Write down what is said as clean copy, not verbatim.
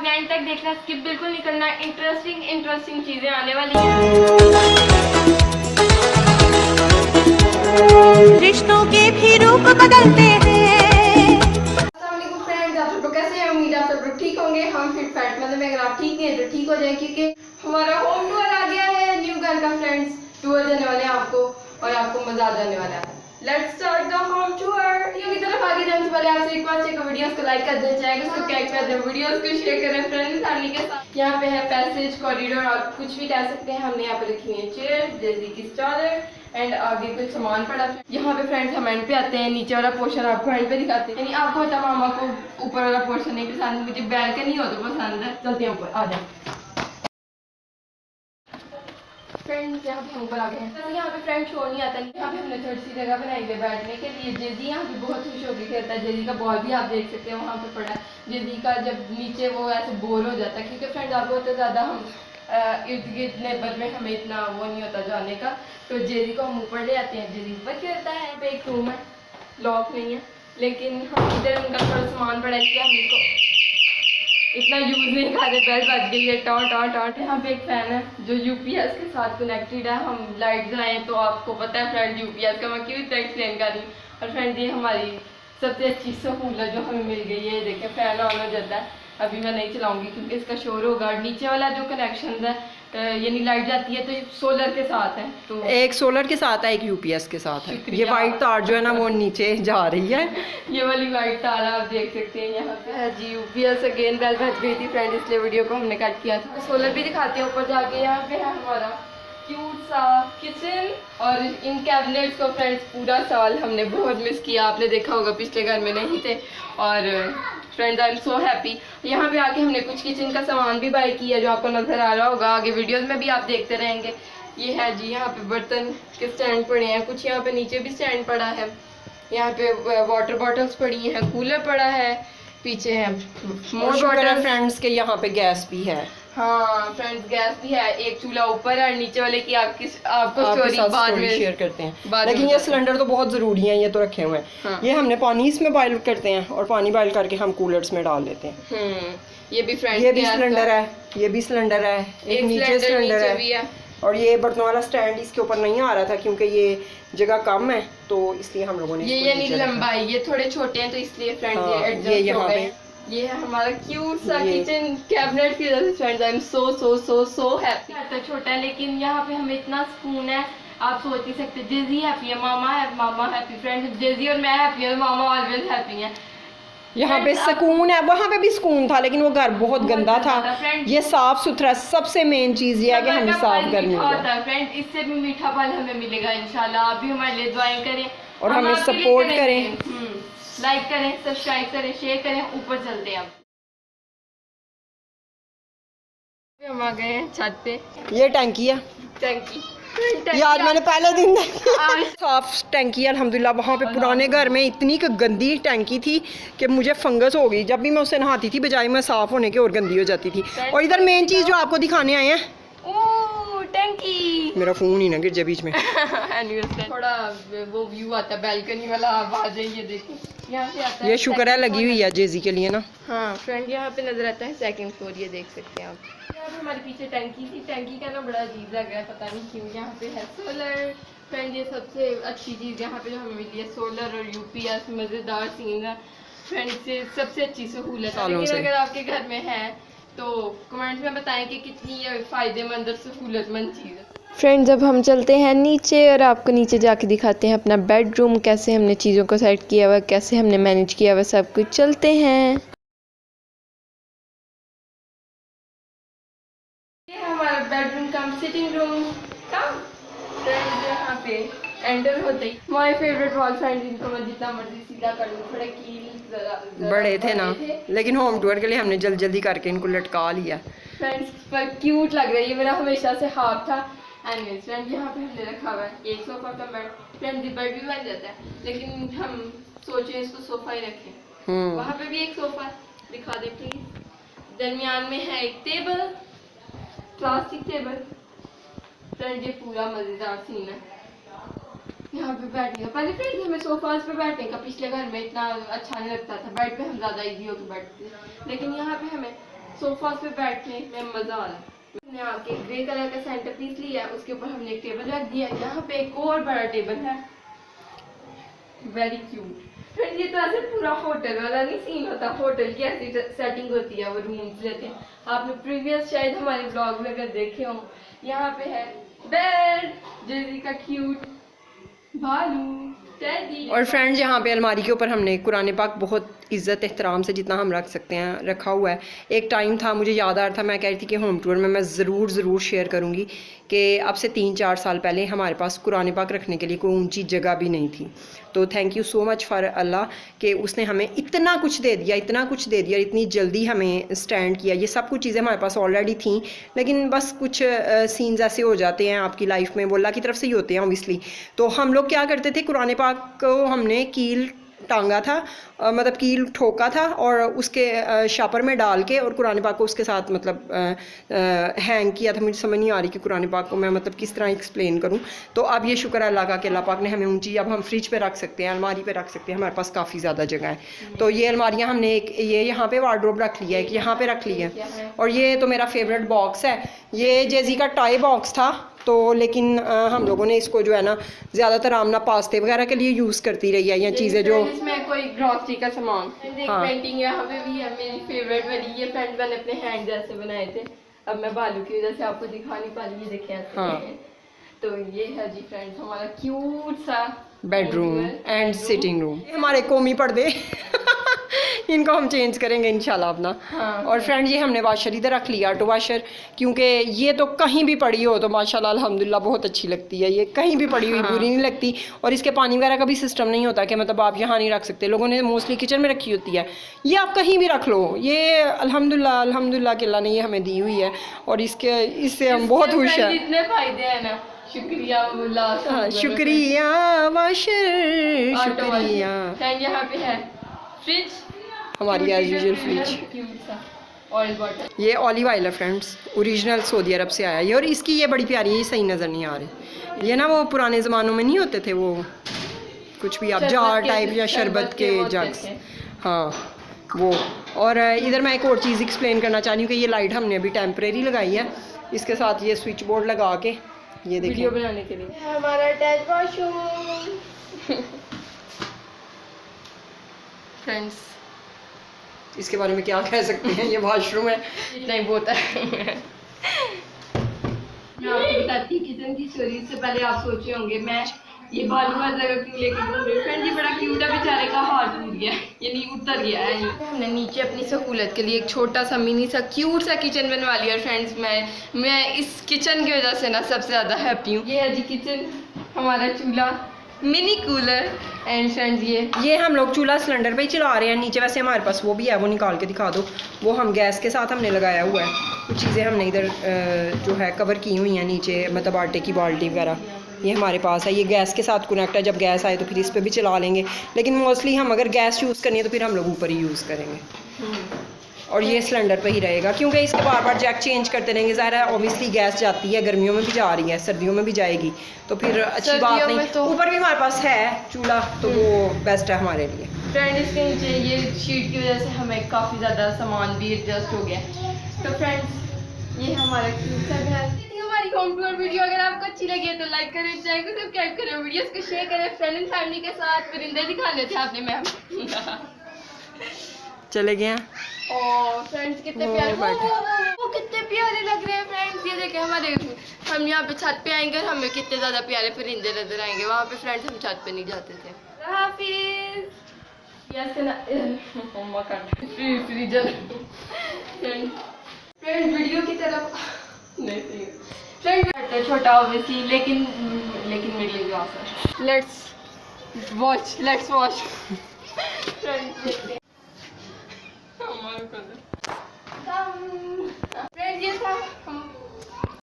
आपने एंड तक देखना, स्किप बिल्कुल नहीं करना। इंटरेस्टिंग चीजें आने वाली हैं। रिश्तों के भी रूप बदलते हैं। फ्रेंड्स, आप सब लोग कैसे हैं? उम्मीद आप सब लोग ठीक होंगे। हम फिट फैट मतलब अगर आप ठीक नहीं है तो ठीक हो जाए, क्योंकि हमारा होम टूर आ गया है न्यू घर का। फ्रेंड्स, टूर देने वाले हैं आपको और आपको मजा आ जाने वाला है। Let's start the home tour. Video की तरफ आगे जाने से पहले आपसे एक बात है, वीडियोस को लाइक कर दें, चैनल को सब्सक्राइब कर दें, वीडियोस को शेयर करें फ्रेंड्स फैमिली के साथ। यहाँ पे है पैसेज, कॉरिडोर, आप कुछ भी कह सकते हैं। हमने यहाँ पे रखी हुई है चेयर, जैसे की चादर एंड आगे कुछ सामान पड़ा। यहाँ पे फ्रेंड्स हम एंड पे आते हैं, नीचे वाला पोर्शन आपको एंड पे दिखाते हैं। यानी आपको होता मामा को ऊपर वाला पोर्शन नहीं पसंद, मुझे बैल्कनी हो तो पसंद है। चलते हैं ऊपर, आ जाए फ्रेंड्स। यहाँ पे हम ऊपर आ गए हैं। तो यहाँ पे फ्रेंड शो नहीं आता, यहाँ पे हमने थोड़ी सी जगह बनाई है बैठने के लिए। जेजी यहाँ पे बहुत खुश होकर खेलता है। जेजी का बॉल भी आप देख सकते हैं वहाँ पे पड़ा है। जेजी का जब नीचे वो ऐसे बोर हो जाता है, क्योंकि फ्रेंड्स आपको होता ज़्यादा हम इर्द गिर्द नेबर में हमें इतना वो नहीं होता जाने का, तो जेजी को हम ऊपर ले आते हैं। जेजी ऊपर खेलता है। यहाँ पे एक रूम है, लॉक नहीं है, लेकिन हम इधर उनका थोड़ा सामान पड़ा है, हम इसको इतना यूज नहीं कर रहे। बेल बज गई है, टॉट टॉट टॉट। यहाँ पे एक फैन है जो यूपीएस के साथ कनेक्टेड है। हम लाइट जलाएं तो आपको पता है फ्रेंड यूपीएस का मैं क्यों इतना एक्सप्लेन कर रही हूँ। और फ्रेंड ये हमारी सबसे अच्छी सहूलत जो हमें मिल गई है। देखिए फैन ऑन हो जाता है। अभी मैं नहीं चलाऊंगी क्योंकि इसका शोर होगा। नीचे वाला जो कनेक्शन है यानी लाइट जाती है तो ये सोलर के साथ है, तो एक सोलर के साथ है, एक यूपीएस के साथ है। ये वाइट तार जो है ना वो नीचे जा रही है। ये वाली वाइट तार आप देख सकते हैं यहाँ पे है जी यूपीएस। अगेन बेल बज गई थी फ्रेंड, इसलिए वीडियो को हमने कट किया था। सोलर भी दिखाते हैं ऊपर जाके। यहाँ पे है हमारा क्यूट सा किचन और इन कैबिनेट्स को फ्रेंड्स पूरा साल हमने बहुत मिस किया। आपने देखा होगा पिछले घर में नहीं थे। और friends I am so happy. यहाँ पे आके हमने कुछ किचन का सामान भी बाय किया जो आपको नजर आ रहा होगा, आगे वीडियोस में भी आप देखते रहेंगे। ये है जी यहाँ पे बर्तन के स्टैंड पड़े हैं, कुछ यहाँ पे नीचे भी स्टैंड पड़ा है। यहाँ पे वाटर बॉटल्स पड़ी हैं, कूलर पड़ा है, पीछे है मोर बॉटल। फ्रेंड्स के यहाँ पे गैस भी है। हाँ फ्रेंड्स गैस भी है, एक चूल्हा ऊपर है और नीचे वाले की आपको स्टोरी बाद में शेयर करते हैं। लेकिन ये सिलेंडर तो बहुत जरूरी है, ये तो रखे हुए हैं। हाँ। ये हमने पानी इसमें बॉयल करते हैं और पानी बॉयल करके हम कूलर्स में डाल देते हैं। ये भी फ्रेंड्स ये भी सिलेंडर है, ये भी सिलेंडर है, एक नीचे सिलेंडर है। और ये बर्तनों वाला स्टैंड इसके ऊपर नहीं आ रहा था क्योंकि ये जगह कम है, तो इसलिए हम लोगों ने ये यानी लंबाई ये थोड़े छोटे हैं तो इसलिए फ्रेंड्स ये एडजस्ट हो गए। ये है हमारा क्यूट सा किचन कैबिनेट की वजह से friends I am so so so so happy. तो छोटा है लेकिन यहाँ पे हमें इतना सुकून है, आप सोच नहीं सकते। जेजी हैप्पी है, मामा हैप्पी। फ्रेंड्स जेजी और मैं हैप्पी है, मामा ऑलवेज हैप्पी है। यहाँ पे सुकून है, वहाँ पे भी सुकून था, लेकिन वो घर बहुत गंदा था। ये साफ सुथरा, सबसे मेन चीज ये है कि हमें साफ करनी है। फ्रेंड इससे भी मीठा फल हमें मिलेगा इंशाल्लाह। आप भी हमारे लिए दुआएं करें और हमें सपोर्ट करें, लाइक करें, सब्सक्राइब करें, शेयर करें। ऊपर चलते हैं अब। हम आ गए हैं छत पे। ये टैंकी है, टैंकी यार मैंने पहले दिन साफ टैंकी है अल्हम्दुलिल्लाह। वहाँ पे पुराने घर में इतनी गंदी टैंकी थी कि मुझे फंगस हो गई। जब भी मैं उससे नहाती थी बजाय मैं साफ होने के और गंदी हो जाती थी। और इधर मेन चीज जो आपको दिखाने आए हैं, टैंकी। मेरा फोन ही ना गिर जाए बीच में। थोड़ा वो व्यू आता है बैल्कनी वाला, आवाज है ये देखो यहाँ से आता है। ये शुक्र है लगी हुई है जेजी के लिए ना। हाँ फ्रेंड यहाँ पे नजर आता है सेकंड फ्लोर, ये देख सकते हैं आप। यहाँ पे हमारे पीछे टैंकी थी, टैंकी का ना बड़ा अजीब लग रहा है, पता नहीं क्यों। यहाँ पे है सोलर। फ्रेंड ये सबसे अच्छी चीज़ यहाँ पे जो हमें मिली है, सोलर और यूपीएस। मज़ेदार सीन है फ्रेंड, से सबसे अच्छी सहूलत है। लेकिन अगर आपके घर में है तो कमेंट्स में बताएं कि कितनी ये फ़ायदेमंद और सहूलतमंद चीज़ है। फ्रेंड्स अब हम चलते हैं नीचे और आपको नीचे जाके दिखाते हैं अपना बेडरूम, कैसे हमने चीज़ों को सेट किया हुआ, कैसे हमने मैनेज किया हुआ सब कुछ। चलते हैं। ये हमारा बेडरूम कम सिटिंग रूम कम। फ्रेंड्स यहाँ पे एंटर होते ही माय फेवरेट वॉल फ्रेंड, इनको मैं जितना मर्जी सीधा कर लूँ, थोड़े कील बड़े थे ना, लेकिन होम टूर के लिए हमने जल्दी करके इनको लटका लिया। फ्रेंड्स पर क्यूट लग रहा है, ये मेरा हमेशा से हाफ था। एंड फ्रेंड यहाँ पे हमने रखा हुआ है एक सोफा का बेड। फ्रेंड बेड भी बन जाता है लेकिन हम सोचे इसको सोफा ही रखें। वहाँ पे भी एक सोफा दिखा दे प्लीज। दरमियान में है एक टेबल, प्लास्टिक टेबल। फ्रेंड ये पूरा मजेदार सीन है यहाँ पे बैठने का। पहले फ्रेंड हमें सोफाज पे बैठने का पिछले घर में इतना अच्छा नहीं लगता था, बेड पे हम ज्यादा इजी होकर बैठते थे, लेकिन यहाँ पे हमें सोफा पे बैठने में मजा आ रहा है। हमने आके ग्रे कलर का सेंटर पीस लिया, उसके ऊपर हमने एक टेबल रख दिया। यहाँ पे एक और बड़ा टेबल है, वेरी क्यूट। फिर ये तो ऐसे पूरा होटल वाला नहीं सीन होता, होटल की ऐसी सेटिंग होती है, वो रूम्स लेते हैं। आपने प्रीवियस शायद हमारे ब्लॉग में अगर देखे हो, यहाँ पे है बेड, जेजी का क्यूट भालू, टेडी। और फ्रेंड्स यहाँ पे अलमारी के ऊपर हमने कुरान पाक बहुत इज़्ज़त एहतराम से जितना हम रख सकते हैं रखा हुआ है। एक टाइम था, मुझे याद आ रहा था, मैं कह रही थी कि होम टूर में मैं ज़रूर शेयर करूँगी कि अब से 3-4 साल पहले हमारे पास कुरान पाक रखने के लिए कोई ऊंची जगह भी नहीं थी। तो thank you so much for Allah कि उसने हमें इतना कुछ दे दिया, इतनी जल्दी हमें स्टैंड किया। ये सब कुछ चीज़ें हमारे पास ऑलरेडी थी, लेकिन बस कुछ सीन्स ऐसे हो जाते हैं आपकी लाइफ में, वो अल्लाह की तरफ से ही होते हैं ऑब्वियसली। तो हम लोग क्या करते थे, कुरान पाक को हमने कील टांगा था, मतलब कील ठोका था और उसके शापर में डाल के और कुरान पाक को उसके साथ मतलब हैंग किया था। मुझे समझ नहीं आ रही कि कुरान पाक को मैं मतलब किस तरह एक्सप्लेन करूं। तो अब ये शुक्र अल्लाह का कि अल्लाह पाक ने हमें ऊंची, अब हम फ्रिज पे रख सकते हैं, अलमारी पे रख सकते हैं, हमारे पास काफ़ी ज़्यादा जगह है। तो ये अलमारियाँ हमने एक ये यहाँ पे वार्डरोब रख लिया है, एक यहाँ पे रख लिया है। और ये तो मेरा फेवरेट बॉक्स है, ये जेजी का टॉय बॉक्स था, तो लेकिन हम लोगों ने इसको जो है ना ज़्यादातर आमना पास्ते वगैरह के लिए यूज़ करती रही है, ये चीज़ें जो इसमें कोई ग्रॉसरी का सामान। हाँ। पेंटिंग यहाँ पे भी है मेरी फेवरेट वाली, ये फ्रेंड मैंने अपने हैंड जैसे बनाए थे। अब मैं बालू की वजह से आपको दिखा नहीं पा रही, ये देखें ऐसे हाँ। हैं। तो ये है जी फ्रेंड्स हमारा क्यूट सा बेडरूम एंड सिटिंग रूम। हमारे कौमी पर्दे इनको हम चेंज करेंगे इंशाल्लाह अपना। हाँ। और फ्रेंड ये हमने वाशर इधर रख लिया, ऑटो वाशर, क्योंकि ये तो कहीं भी पड़ी हो तो माशाल्लाह अल्हम्दुलिल्लाह बहुत अच्छी लगती है। ये कहीं भी पड़ी हुई बुरी नहीं लगती। और इसके पानी वगैरह का भी सिस्टम नहीं होता कि मतलब आप यहाँ नहीं रख सकते, लोगों ने मोस्टली किचन में रखी होती है, ये आप कहीं भी रख लो। ये अल्हम्दुलिल्लाह कि अल्लाह ने ये हमें दी हुई है और इससे हम बहुत खुश हैं। इतने फायदे हैं ना, शुक्रिया हाँ, शुक्रिया वाशर, शुक्रिया। फ्रेंड यहाँ पे है फ्रिज, हमारी एज यूजुअल फ्रिज। क्यूट सा ऑयल बॉटल। ये ऑलिव ऑयल है फ्रेंड्स, ओरिजिनल सऊदी अरब से आया है। और इसकी ये बड़ी प्यारी है, ये सही नज़र नहीं आ रही। ये ना वो पुराने ज़मानों में नहीं होते थे वो कुछ भी आप जार टाइप या शरबत के जग्स, हाँ वो। और इधर मैं एक और चीज़ एक्सप्लेन करना चाह रही हूँ कि ये लाइट हमने अभी टेम्परेरी लगाई है, इसके साथ ये स्विच बोर्ड लगा के ये देखिए वीडियो बनाने के लिए हमारा अटैच वॉशरूम। फ्रेंड्स इसके बारे में क्या कह सकते हैं, ये वॉशरूम है, इतना ही बहुत है। मैं आपको बताती हूँ किचन की स्टोरी। से पहले आप सोचे होंगे मैं ये बालू हर जगह क्यों लेके घूम रही हूँ। फ्रेंड ये बड़ा क्यूट है, बेचारे का हाथ टूट गया, ये नहीं उतर गया है। हमने नीचे अपनी सहूलत के लिए एक छोटा सा मिनी सा क्यूट सा किचन बनवा लिया। फ्रेंड्स मैं इस किचन की वजह से ना सबसे ज़्यादा हैप्पी हूँ। ये है जी किचन, हमारा चूल्हा, मिनी कूलर एंड फ्रेंड्स ये हम लोग चूल्हा सिलेंडर पे ही चला रहे हैं। नीचे वैसे हमारे पास वो भी है, वो निकाल के दिखा दो, वो हम गैस के साथ हमने लगाया हुआ है। कुछ चीज़ें हमने इधर जो है कवर की हुई हैं नीचे, मतलब आटे की बाल्टी वगैरह ये हमारे पास है। ये गैस के साथ कनेक्ट है, जब गैस आए तो फिर इस पर भी चला लेंगे, लेकिन मोस्टली हम अगर गैस यूज़ करनी है तो फिर हम लोग ऊपर ही यूज़ करेंगे। और ये सिलेंडर पे ही रहेगा, क्योंकि इसके बार जैक चेंज करते रहेंगे। ज़ाहिर है ऑब्वियसली गैस जाती है, गर्मियों में भी जा रही है, सर्दियों में भी जाएगी, तो फिर अच्छी बात नहीं। तो ऊपर भी हमारे पास है चूल्हा, तो वो बेस्ट है हमारे लिए। फ्रेंड इसके नीचे ये शीट की वजह से हमें काफ़ी ज़्यादा सामान भी एडजस्ट हो गया। तो फ्रेंड्स ये हमारा क्यूट सा घर। हमारी होम टूर वीडियो अगर आपको अच्छी लगी है तो लाइक करें, चैनल को सब्सक्राइब करें, वीडियोस को शेयर करें, फ्रेंड एंड फैमिली के साथ। परिंदे दिखाने थे आपने मैम चले गए हैं। और फ्रेंड्स कितने प्यारे वो कितने प्यारे लग रहे हैं। फ्रेंड्स ये देखें हमारे, हम यहाँ पे छत पे आएंगे और हमें कितने ज़्यादा प्यारे परिंदे नजर आएंगे। वहाँ पे फ्रेंड्स हम छत पे नहीं जाते थे। हाफिज फ्रीजर फ्रेंड वीडियो की तरफ नहीं फ्रेंड छोटा ऑब्वियसली, लेकिन मिडिल क्लास है। लेट्स वॉच फ्रेंड फ्रेंड ये था हम